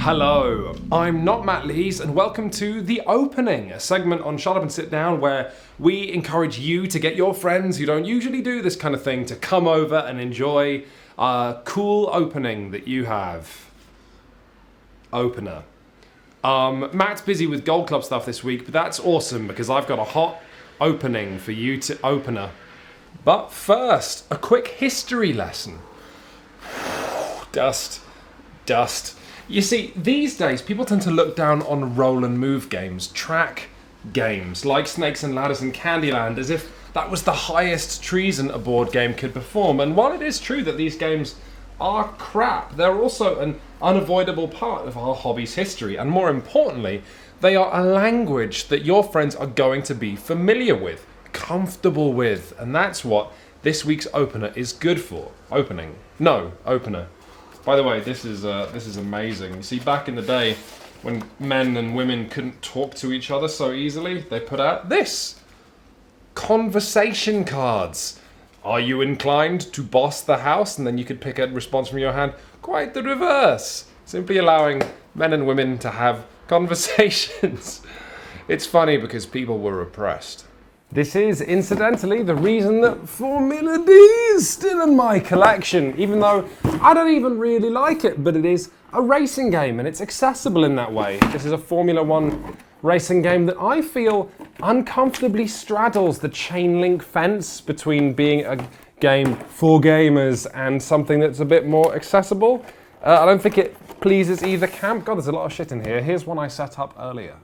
Hello, I'm not Matt Lees, and welcome to The Opening, a segment on Shut Up and Sit Down where we encourage you to get your friends who don't usually do this kind of thing to come over and enjoy a cool opening that you have. Opener. Matt's busy with Gold Club stuff this week, but that's awesome because I've got a hot opening for you to opener. But first, a quick history lesson. Dust. You see, these days people tend to look down on roll and move games, track games, like Snakes and Ladders and Candyland, as if that was the highest treason a board game could perform. And while it is true that these games are crap, they're also an unavoidable part of our hobby's history. And more importantly, they are a language that your friends are going to be familiar with, comfortable with. And that's what this week's opener is good for. Opener. By the way, this is amazing. You see, back in the day, when men and women couldn't talk to each other so easily, they put out this. Conversation cards. Are you inclined to boss the house? And then you could pick a response from your hand. Quite the reverse. Simply allowing men and women to have conversations. It's funny because people were oppressed. This is, incidentally, the reason that Formula D is still in my collection, even though I don't even really like it, but it is a racing game and it's accessible in that way. This is a Formula 1 racing game that I feel uncomfortably straddles the chain link fence between being a game for gamers and something that's a bit more accessible. I don't think it pleases either camp. God, there's a lot of shit in here. Here's one I set up earlier.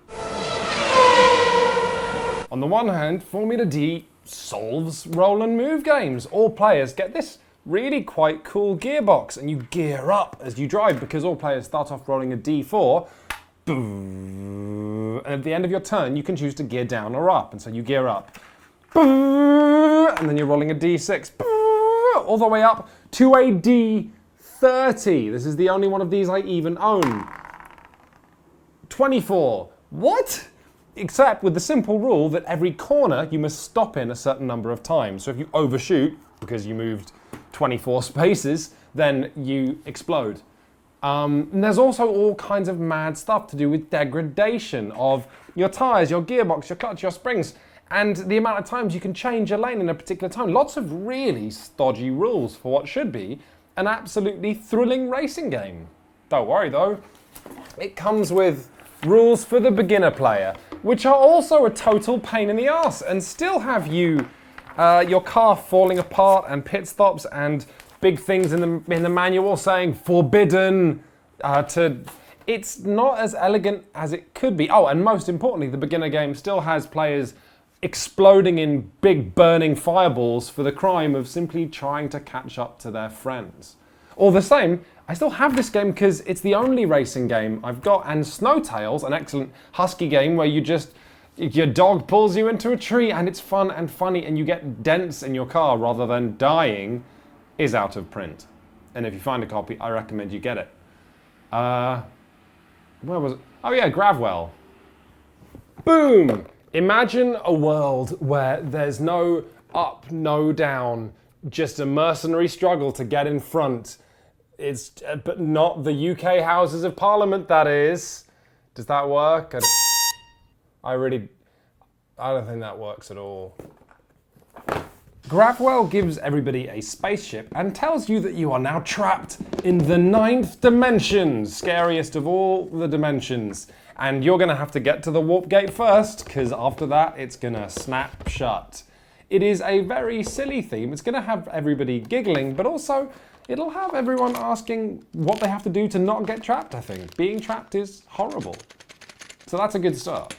On the one hand, Formula D solves roll and move games. All players get this really quite cool gearbox and you gear up as you drive because all players start off rolling a D4. And at the end of your turn, you can choose to gear down or up. And so you gear up. And then you're rolling a D6. All the way up to a D30. This is the only one of these I even own. 24. What? Except with the simple rule that every corner you must stop in a certain number of times. So if you overshoot, because you moved 24 spaces, then you explode. And there's also all kinds of mad stuff to do with degradation of your tyres, your gearbox, your clutch, your springs, and the amount of times you can change a lane in a particular time. Lots of really stodgy rules for what should be an absolutely thrilling racing game. Don't worry though, it comes with rules for the beginner player, which are also a total pain in the arse and still have you, your car falling apart and pit stops and big things in the manual saying forbidden It's not as elegant as it could be. Oh, and most importantly, the beginner game still has players exploding in big burning fireballs for the crime of simply trying to catch up to their friends. All the same, I still have this game because it's the only racing game I've got, and Snowtails, an excellent husky game where your dog pulls you into a tree and it's fun and funny and you get dents in your car rather than dying, is out of print. And if you find a copy, I recommend you get it. Where was it? Oh yeah, Gravwell. Boom! Imagine a world where there's no up, no down, just a mercenary struggle to get in front. But not the UK Houses of Parliament, that is. Does that work? I don't think that works at all. Gravwell gives everybody a spaceship and tells you that you are now trapped in the 9th dimension, scariest of all the dimensions. And you're going to have to get to the warp gate first, because after that it's going to snap shut. It is a very silly theme. It's going to have everybody giggling, but also it'll have everyone asking what they have to do to not get trapped, I think. Being trapped is horrible. So that's a good start.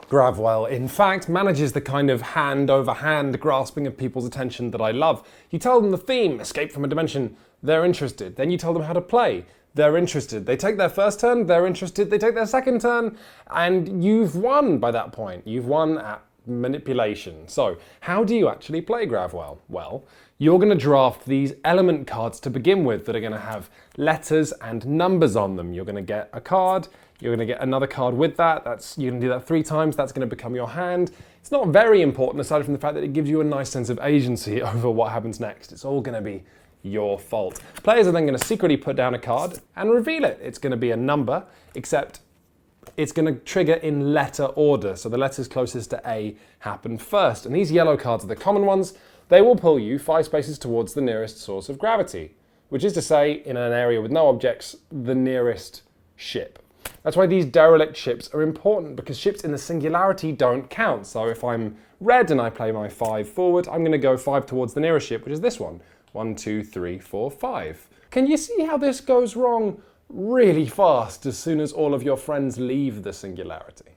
Gravwell, in fact, manages the kind of hand-over-hand grasping of people's attention that I love. You tell them the theme, escape from a dimension, they're interested. Then you tell them how to play, they're interested. They take their first turn, they're interested. They take their second turn, and you've won by that point. You've won at manipulation. So, how do you actually play Gravwell? Well, you're going to draft these element cards to begin with that are going to have letters and numbers on them. You're going to get a card, you're going to get another card with that. You're going to do that 3 times, that's going to become your hand. It's not very important aside from the fact that it gives you a nice sense of agency over what happens next. It's all going to be your fault. Players are then going to secretly put down a card and reveal it. It's going to be a number, except it's going to trigger in letter order. So the letters closest to A happen first. And these yellow cards are the common ones. They will pull you 5 spaces towards the nearest source of gravity, which is to say, in an area with no objects, the nearest ship. That's why these derelict ships are important, because ships in the singularity don't count. So if I'm red and I play my 5 forward, I'm going to go 5 towards the nearest ship, which is this one. 1, 2, 3, 4, 5. Can you see how this goes wrong really fast as soon as all of your friends leave the singularity?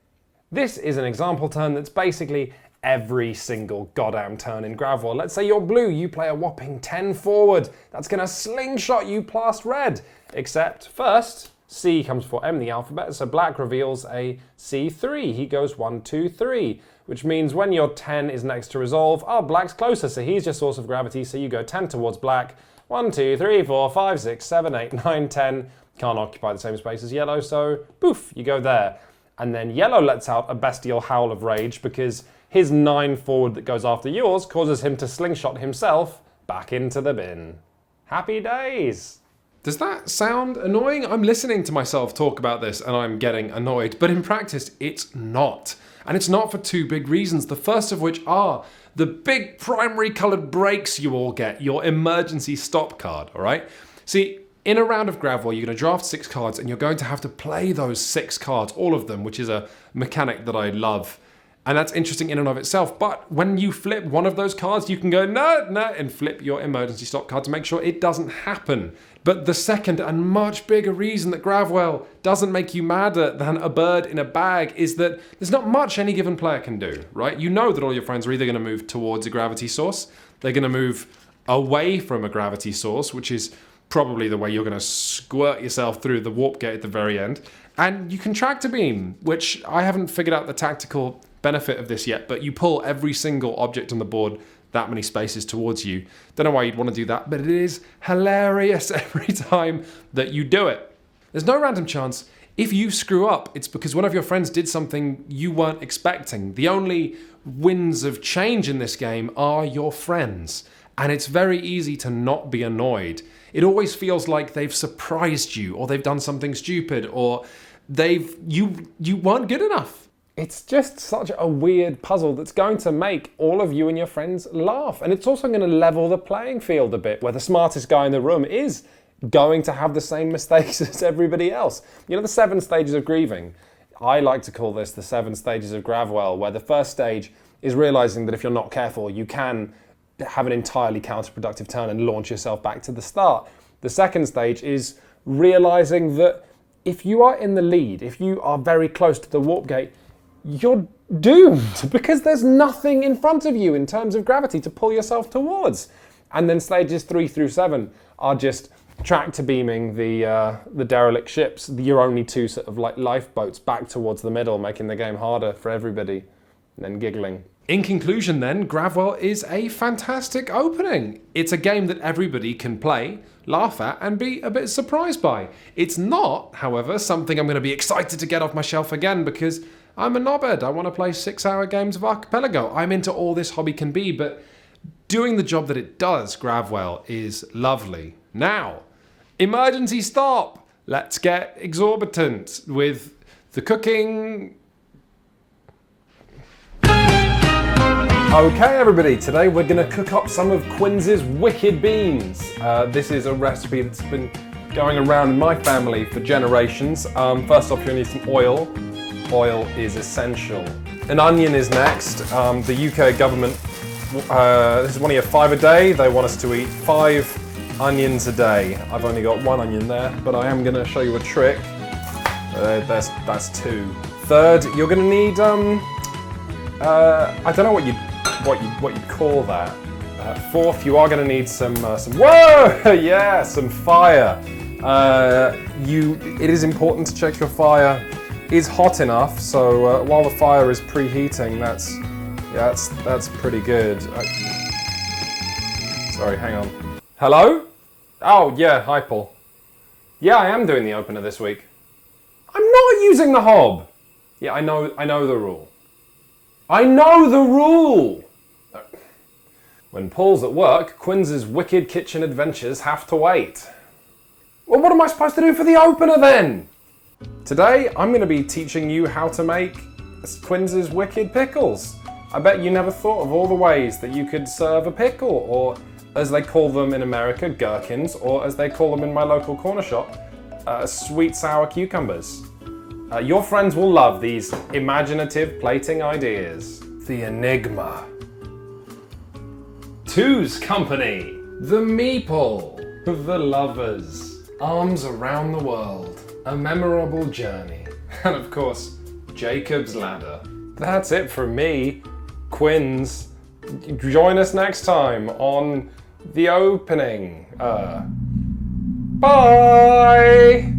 This is an example turn that's basically every single goddamn turn in Gravwell. Let's say you're blue, you play a whopping 10 forward. That's going to slingshot you past red. Except first, C comes before M in the alphabet, so black reveals a C3. He goes 1, 2, 3, which means when your 10 is next to resolve, oh, black's closer, so he's your source of gravity, so you go 10 towards black. 1, 2, 3, 4, 5, 6, 7, 8, 9, 10. Can't occupy the same space as yellow, so poof, you go there. And then yellow lets out a bestial howl of rage because his 9 forward that goes after yours causes him to slingshot himself back into the bin. Happy days! Does that sound annoying? I'm listening to myself talk about this and I'm getting annoyed, but in practice it's not. And it's not for 2 big reasons, the first of which are the big primary coloured breaks you all get, your emergency stop card, all right? See, in a round of Gravwell, you're going to draft 6 cards and you're going to have to play those 6 cards, all of them, which is a mechanic that I love. And that's interesting in and of itself. But when you flip one of those cards, you can go, no, and flip your emergency stop card to make sure it doesn't happen. But the second and much bigger reason that Gravwell doesn't make you madder than a bird in a bag is that there's not much any given player can do, right? You know that all your friends are either going to move towards a gravity source, they're going to move away from a gravity source, which is probably the way you're going to squirt yourself through the warp gate at the very end. And you can tractor beam, which I haven't figured out the tactical benefit of this yet, but you pull every single object on the board that many spaces towards you. Don't know why you'd want to do that, but it is hilarious every time that you do it. There's no random chance. If you screw up, it's because one of your friends did something you weren't expecting. The only winds of change in this game are your friends, and it's very easy to not be annoyed. It always feels like they've surprised you, or they've done something stupid, or you weren't good enough. It's just such a weird puzzle that's going to make all of you and your friends laugh. And it's also going to level the playing field a bit, where the smartest guy in the room is going to have the same mistakes as everybody else. You know, the 7 stages of grieving? I like to call this the 7 stages of Gravwell, where the first stage is realizing that if you're not careful, you can have an entirely counterproductive turn and launch yourself back to the start. The second stage is realizing that if you are in the lead, if you are very close to the warp gate, you're doomed because there's nothing in front of you in terms of gravity to pull yourself towards. And then stages 3 through 7 are just tractor beaming the derelict ships, your only 2 sort of like lifeboats, back towards the middle, making the game harder for everybody, and then giggling. In conclusion then, Gravwell is a fantastic opening. It's a game that everybody can play, laugh at, and be a bit surprised by. It's not, however, something I'm going to be excited to get off my shelf again because I'm a knobhead. I want to play 6-hour games of Archipelago. I'm into all this hobby can be, but doing the job that it does, Gravwell, is lovely. Now, emergency stop. Let's get exorbitant with the cooking. Okay, everybody, today we're going to cook up some of Quinn's wicked beans. This is a recipe that's been going around in my family for generations. First off, you'll need some oil. Oil is essential. An onion is next. The UK government, this is one of your 5 a day. They want us to eat 5 onions a day. I've only got 1 onion there, but I am going to show you a trick. That's 2. Third, you're going to need, I don't know what you'd call that. Fourth, you are going to need some whoa, yeah, some fire. It is important to check your fire is hot enough, so while the fire is preheating, that's pretty good. Sorry, hang on. Hello? Oh yeah, hi Paul. Yeah, I am doing the opener this week. I'm not using the hob. Yeah, I know the rule. I know the rule. When Paul's at work, Quinn's wicked kitchen adventures have to wait. Well, what am I supposed to do for the opener then? Today, I'm going to be teaching you how to make Quinn's wicked pickles. I bet you never thought of all the ways that you could serve a pickle, or as they call them in America, gherkins, or as they call them in my local corner shop, sweet sour cucumbers. Your friends will love these imaginative plating ideas. The Enigma. Two's Company. The Meeple. The Lovers. Arms Around the World. A Memorable Journey. And of course, Jacob's Ladder. That's it from me, Quinn's. Join us next time on The Opening. Bye!